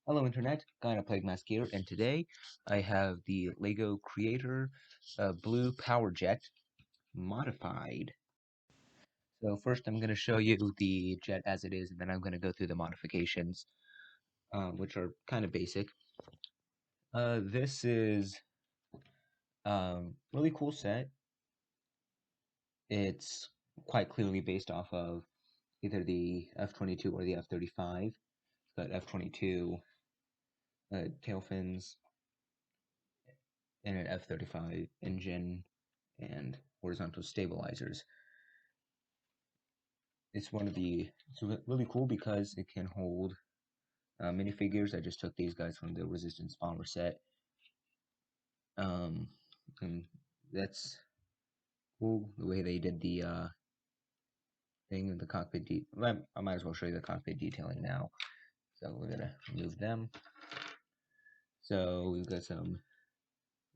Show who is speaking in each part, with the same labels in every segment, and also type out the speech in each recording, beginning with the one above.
Speaker 1: Hello Internet, Gyna Plague Mask here, and today I have the LEGO Creator Blue Power Jet modified. So first I'm going to show you the jet as it is, and then I'm going to go through the modifications, which are kind of basic. This is really cool set. It's quite clearly based off of either the F-22 or the F-35. It's got F-22 tail fins and an F-35 engine and horizontal stabilizers. It's really cool because it can hold minifigures. I just took these guys from the Resistance Bomber set. Um, and that's cool the way they did the thing of the cockpit. I might as well show you the cockpit detailing now. So we're gonna remove them. So we've got some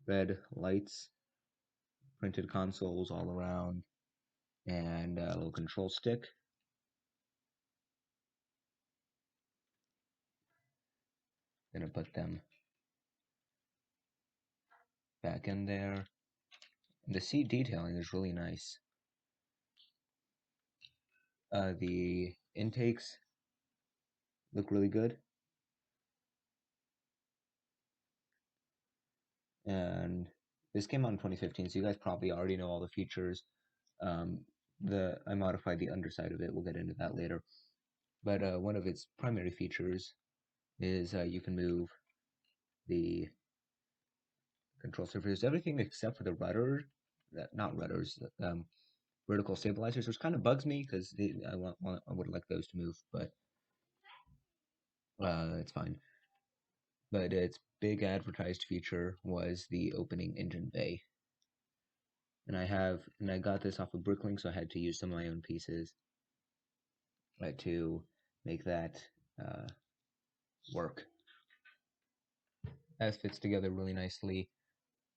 Speaker 1: red lights, printed consoles all around, and a little control stick. Gonna put them back in there. The seat detailing is really nice. The intakes look really good, and this came out in 2015, so you guys probably already know all the features. Um, I modified the underside of it. We'll get into that later. But one of its primary features is you can move the control surface, everything except for the rudder, not rudders, vertical stabilizers, which kind of bugs me because I would like those to move, but it's fine. But its big advertised feature was the opening engine bay. And I got this off of Bricklink, so I had to use some of my own pieces to make that uh, work. That fits together really nicely.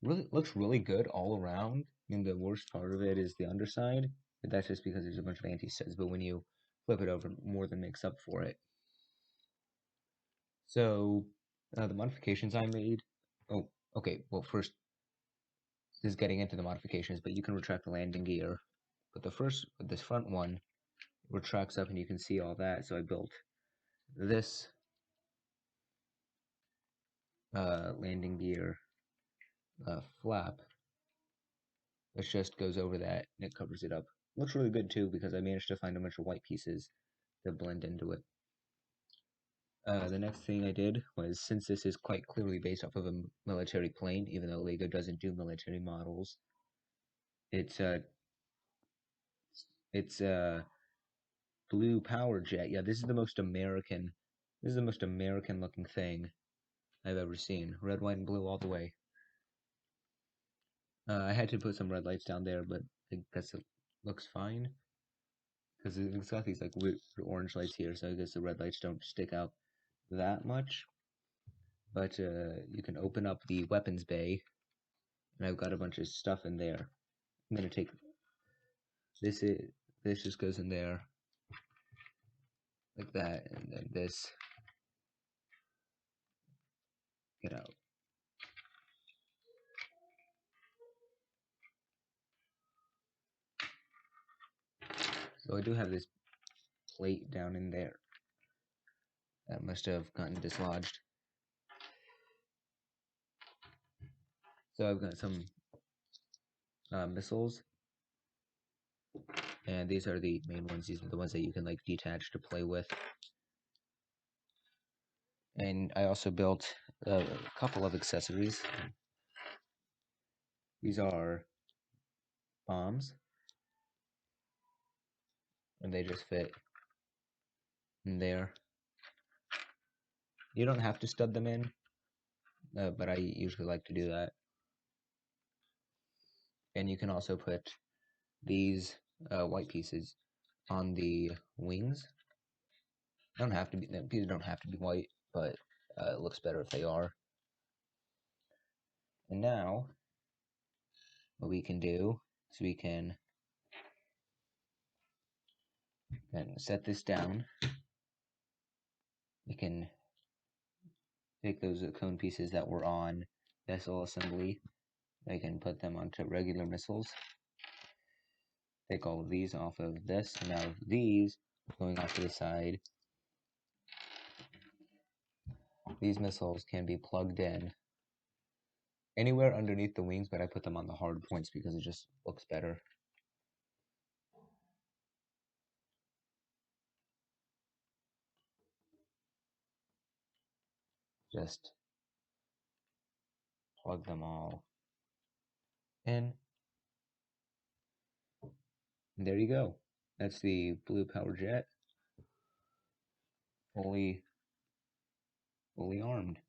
Speaker 1: Really looks really good all around. I mean, the worst part of it is the underside, but that's just because there's a bunch of anti-studs. But when you flip it over, more than makes up for it. So the modifications I made. Oh, okay. Well, first this is getting into the modifications, but you can retract the landing gear. But this front one retracts up, and you can see all that. So I built this landing gear flap, which just goes over that and it covers it up. Looks really good too because I managed to find a bunch of white pieces to blend into it. The next thing I did was, since this is quite clearly based off of a military plane, even though LEGO doesn't do military models, it's a blue power jet. Yeah, this is the most American. This is the most American looking thing I've ever seen. Red, white, and blue all the way. I had to put some red lights down there, but I guess it looks fine because it's got these like weird orange lights here, so I guess the red lights don't stick out that much. But you can open up the weapons bay, and I've got a bunch of stuff in there. I'm gonna take this. This just goes in there like that, and then this get out. So I do have this plate down in there that must have gotten dislodged. So I've got some missiles, and these are the main ones. These are the ones that you can like detach to play with. And I also built a couple of accessories. These are bombs, and they just fit in there. You don't have to stud them in, but I usually like to do that. And you can also put these white pieces on the wings. The pieces don't have to be white, but it looks better if they are. And now, what we can do is we can set this down. We can take those cone pieces that were on vessel assembly. I can put them onto regular missiles. Take all of these off of this. Now these going off to the side. These missiles can be plugged in anywhere underneath the wings, but I put them on the hard points because it just looks better. Just plug them all in. And there you go. That's the blue power jet, fully armed.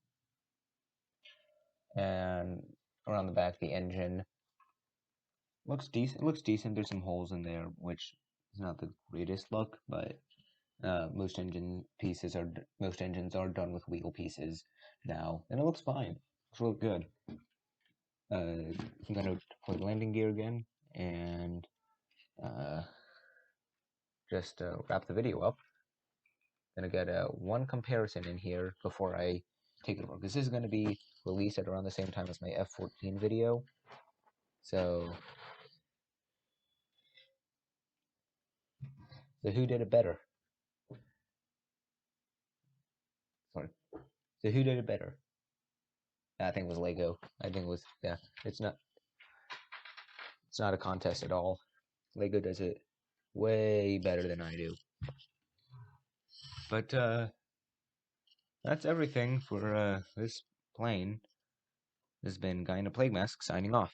Speaker 1: And around the back, the engine looks decent. It looks decent. There's some holes in there, which is not the greatest look, but most engines are done with wheel pieces now, and it looks fine. It's really good. I'm gonna deploy landing gear again and uh, just wrap the video up. Gonna get one comparison in here before I take it over. This is gonna be released at around the same time as my F-14 video, so who did it better? Sorry. So who did it better? I think it was Lego. I think it was, yeah. It's not a contest at all. Lego does it way better than I do. But that's everything for this plane. This has been Guy in a Plague Mask signing off.